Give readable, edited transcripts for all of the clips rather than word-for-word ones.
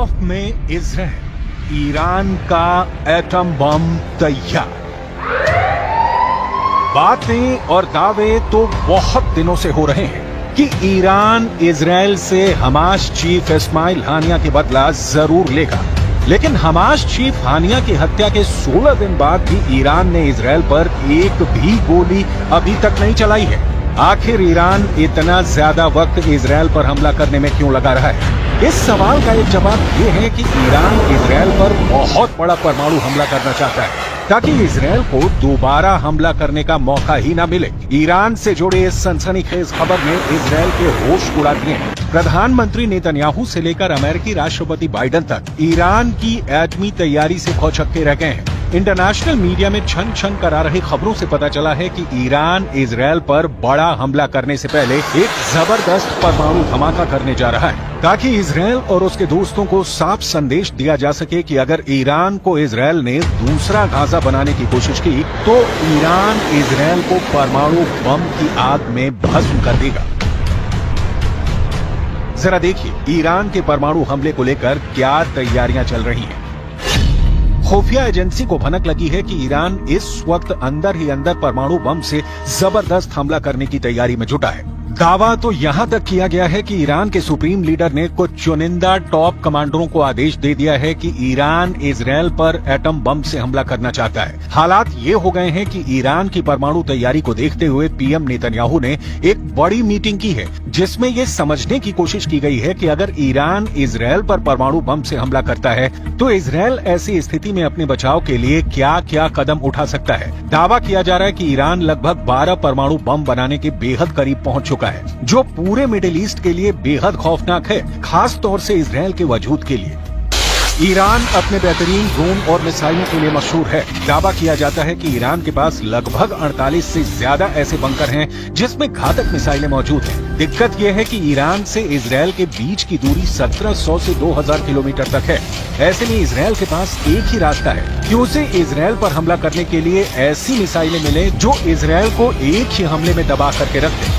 खौफ में Israel, Iran का एटम बम तैयार। बातें और दावे तो बहुत दिनों से हो रहे हैं कि ईरान इजराइल से हमास चीफ इस्माइल हानिया के बदला जरूर लेगा, लेकिन हमास चीफ हानिया की हत्या के 16 दिन बाद भी ईरान ने इजराइल पर एक भी गोली अभी तक नहीं चलाई है। आखिर ईरान इतना ज्यादा वक्त इजराइल पर हमला करने में क्यों लगा रहा है? इस सवाल का एक जवाब ये है कि ईरान इजराइल पर बहुत बड़ा परमाणु हमला करना चाहता है ताकि इजराइल को दोबारा हमला करने का मौका ही न मिले। ईरान से जुड़े इस सनसनीखेज खबर ने इजराइल के होश उड़ा दिए हैं। प्रधानमंत्री नेतन्याहू से लेकर अमेरिकी राष्ट्रपति बाइडेन तक ईरान की एटमी तैयारी से भौचक्के रह गए हैं। इंटरनेशनल मीडिया में छन छन करा रही खबरों से पता चला है कि ईरान इजराइल पर बड़ा हमला करने से पहले एक जबरदस्त परमाणु धमाका करने जा रहा है ताकि इजराइल और उसके दोस्तों को साफ संदेश दिया जा सके कि अगर ईरान को इजराइल ने दूसरा गाजा बनाने की कोशिश की तो ईरान इजराइल को परमाणु बम की आग में भस्म कर देगा। जरा देखिए ईरान के परमाणु हमले को लेकर क्या तैयारियां चल रही हैं। खुफिया एजेंसी को भनक लगी है कि ईरान इस वक्त अंदर ही अंदर परमाणु बम से जबरदस्त हमला करने की तैयारी में जुटा है। दावा तो यहां तक किया गया है कि ईरान के सुप्रीम लीडर ने कुछ चुनिंदा टॉप कमांडरों को आदेश दे दिया है कि ईरान इजराइल पर एटम बम से हमला करना चाहता है। हालात ये हो गए हैं कि ईरान की परमाणु तैयारी को देखते हुए पीएम नेतन्याहू ने एक बड़ी मीटिंग की है जिसमें ये समझने की कोशिश की गई है कि अगर ईरान इजराइल पर परमाणु बम से हमला करता है तो इजराइल ऐसी स्थिति में अपने बचाव के लिए क्या क्या कदम उठा सकता है। दावा किया जा रहा है कि ईरान लगभग 12 परमाणु बम बनाने के बेहद करीब पहुंच चुका है, जो पूरे मिडिल ईस्ट के लिए बेहद खौफनाक है, खास तौर से इजराइल के वजूद के लिए। ईरान अपने बेहतरीन ड्रोन और मिसाइलों के लिए मशहूर है। दावा किया जाता है कि ईरान के पास लगभग 48 से ज्यादा ऐसे बंकर हैं जिसमें घातक मिसाइलें मौजूद हैं। दिक्कत यह है कि ईरान से इजराइल के बीच की दूरी 1700 से 2000 किलोमीटर तक है। ऐसे में इजराइल के पास एक ही रास्ता है कि उसे इजराइल पर हमला करने के लिए ऐसी मिसाइलें मिले जो इजराइल को एक ही हमले में दबा करके रख दे।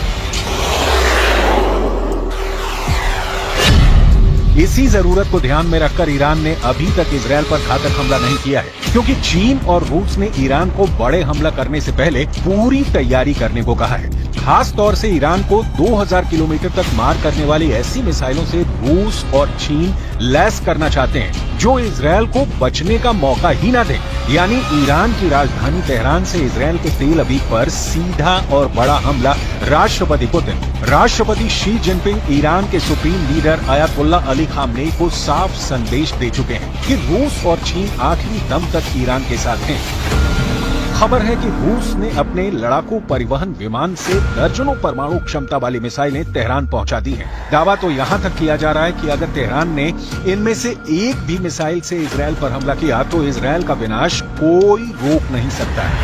इसी जरूरत को ध्यान में रखकर ईरान ने अभी तक इजराइल पर घातक हमला नहीं किया है, क्योंकि चीन और रूस ने ईरान को बड़े हमला करने से पहले पूरी तैयारी करने को कहा है। खास तौर से ईरान को 2000 किलोमीटर तक मार करने वाली ऐसी मिसाइलों से रूस और चीन लैस करना चाहते हैं जो इजराइल को बचने का मौका ही न दे। यानी ईरान की राजधानी तेहरान से इजराइल के तेल अवीव पर सीधा और बड़ा हमला राष्ट्रपति पुतिन, राष्ट्रपति शी जिनपिंग ईरान के supreme leader ayatollah Ali Khamenei को साफ संदेश दे चुके हैं कि रूस और चीन आखिरी दम तक ईरान के साथ हैं। खबर है कि रूस ने अपने लड़ाकू परिवहन विमान से दर्जनों परमाणु क्षमता वाली मिसाइलें तेहरान पहुंचा दी हैं। दावा तो यहां तक किया जा रहा है कि अगर तेहरान ने इनमें से एक भी मिसाइल से इजराइल पर हमला किया तो इजराइल का विनाश कोई रोक नहीं सकता है।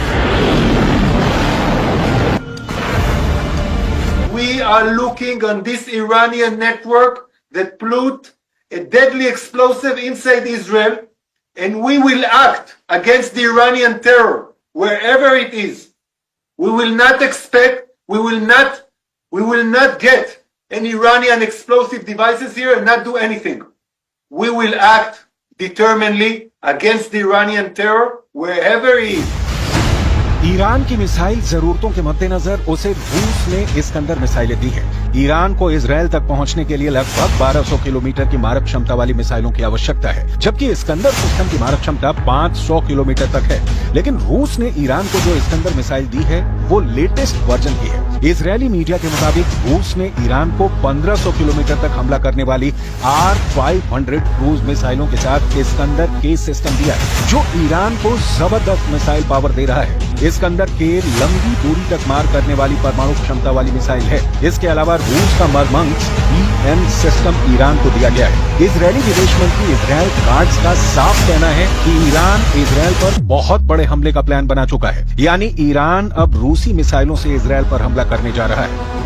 We are looking on this Iranian network that put a deadly explosive inside Israel, and we will act against the Iranian terror wherever it is. We will not expect, we will not get any Iranian explosive devices here and not do anything. We will act determinedly against the Iranian terror wherever it is. Iran की missile जरूरतों के मद्देनजर उसे रूस ने Iskander मिसाइलें दी है। Iran को इजराइल तक पहुंचने के लिए लगभग 1200 किलोमीटर की मारक क्षमता वाली मिसाइलों की आवश्यकता है, जबकि इस्कंदर सिस्टम की मारक क्षमता 500 किलोमीटर तक है। लेकिन रूस ने ईरान को जो इस्कंदर मिसाइल दी है वो लेटेस्ट वर्जन की है। इजरायली मीडिया के मुताबिक रूस ने ईरान को 1500 किलोमीटर तक हमला करने वाली R-500 क्रूज मिसाइलों के साथ इस्कंदर के सिस्टम दिया है, जो ईरान को जबरदस्त मिसाइल पावर दे रहा है। इस्कंदर के लंबी दूरी तक मार करने वाली परमाणु क्षमता वाली मिसाइल है। इसके अलावा रूस का मर्मंग्स BN सिस्टम ईरान को दिया गया है। इजरायली विदेश मंत्री इजराइल काट्ज का साफ कहना है कि ईरान इजराइल पर बहुत बड़े हमले का प्लान बना चुका है। यानी ईरान अब रूसी मिसाइलों से इजराइल पर हमला करने जा रहा है।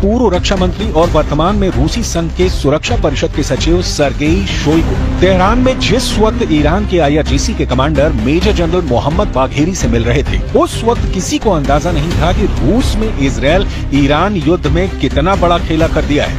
पूर्व रक्षा मंत्री और वर्तमान में रूसी संघ के सुरक्षा परिषद के सचिव सर्गेई शोइगु तेहरान में जिस वक्त ईरान के IRGC के commander major general Mohammad Bagheri से मिल रहे थे, उस वक्त किसी को अंदाजा नहीं था कि रूस में इजरायल ईरान युद्ध में कितना बड़ा खेला कर दिया है।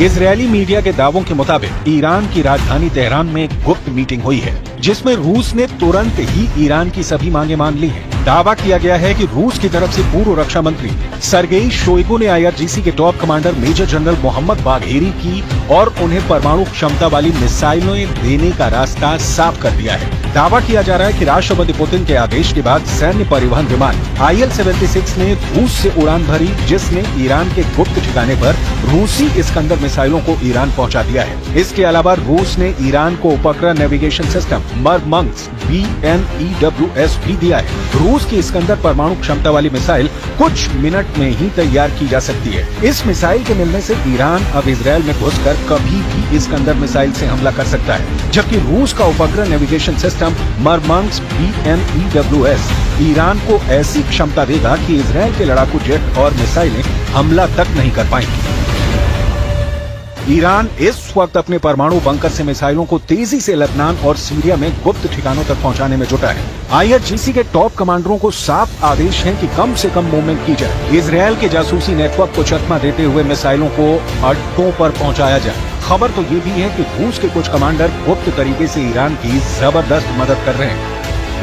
इजरायली मीडिया के दावों के मुताबिक ईरान की राजधानी तेहरान में एक गुप्त मीटिंग हुई है, जिसमें रूस ने तुरंत ही ईरान की सभी मांगे मान ली हैं। दावा किया गया है कि रूस की तरफ से पूर्व रक्षा मंत्री सर्गेई शोइगु ने IRGC के top commander major general Mohammad Bagheri की और उन्हें परमाणु क्षमता वाली मिसाइलें देने का रास्ता साफ कर दिया है। दावा किया जा रहा है कि राष्ट्रपति पुतिन के आदेश के बाद सैन्य परिवहन विमान IL-76 ने रूस से उड़ान भरी, जिसने ईरान के गुप्त ठिकाने पर रूसी इस्कंदर मिसाइलों को ईरान पहुंचा दिया है। इसके अलावा रूस ने ईरान को उपग्रह नेविगेशन सिस्टम मरमंग्स BNEWS भी दिया है। रूस की इस्कंदर परमाणु क्षमता वाली मिसाइल कुछ मिनट में ही तैयार की जा सकती है। इस मिसाइल के मिलने से ईरान अब इजरायल में घुसकर कभी भी इस्कंदर मिसाइल से हमला कर सकता है, जबकि रूस का उपग्रह नेविगेशन सिस्टम मरमंग्स BNEWS ईरान को ऐसी क्षमता देगा कि इजरायल के लड़ाकू जेट और मिसाइलें हमला तक नहीं कर पाएंगी। ईरान इस वक्त अपने परमाणु बंकर से मिसाइलों को तेजी से लेबनान और सीरिया में गुप्त ठिकानों तक पहुंचाने में जुटा है। IRGC के टॉप कमांडरों को साफ आदेश है कि कम से कम मूवमेंट की जाए। इजरायल के जासूसी नेटवर्क को चकमा देते हुए मिसाइलों को अड्डों पर पहुंचाया जाए। खबर तो ये भी है कि रूस के कुछ कमांडर गुप्त तरीके से ईरान की जबरदस्त मदद कर रहे हैं।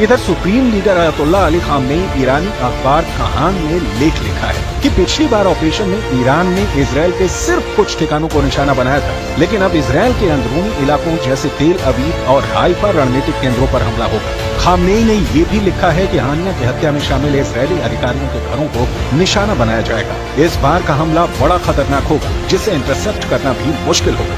इधर supreme leader Ayatollah Ali Khamenei ईरानी अखबार कहान में लेख लिखा है कि पिछली बार ऑपरेशन में ईरान ने इजरायल के सिर्फ कुछ ठिकानों को निशाना बनाया था, लेकिन अब इजरायल के अंदरूनी इलाकों जैसे तेल अवीव और हाइफा रणनीतिक केंद्रों पर हमला होगा। खामनेई ने ये भी लिखा है कि हानिया की हत्या में शामिल इजरायली अधिकारियों के घरों को निशाना बनाया जाएगा। इस बार का हमला बड़ा खतरनाक होगा, जिसे इंटरसेप्ट करना भी मुश्किल होगा।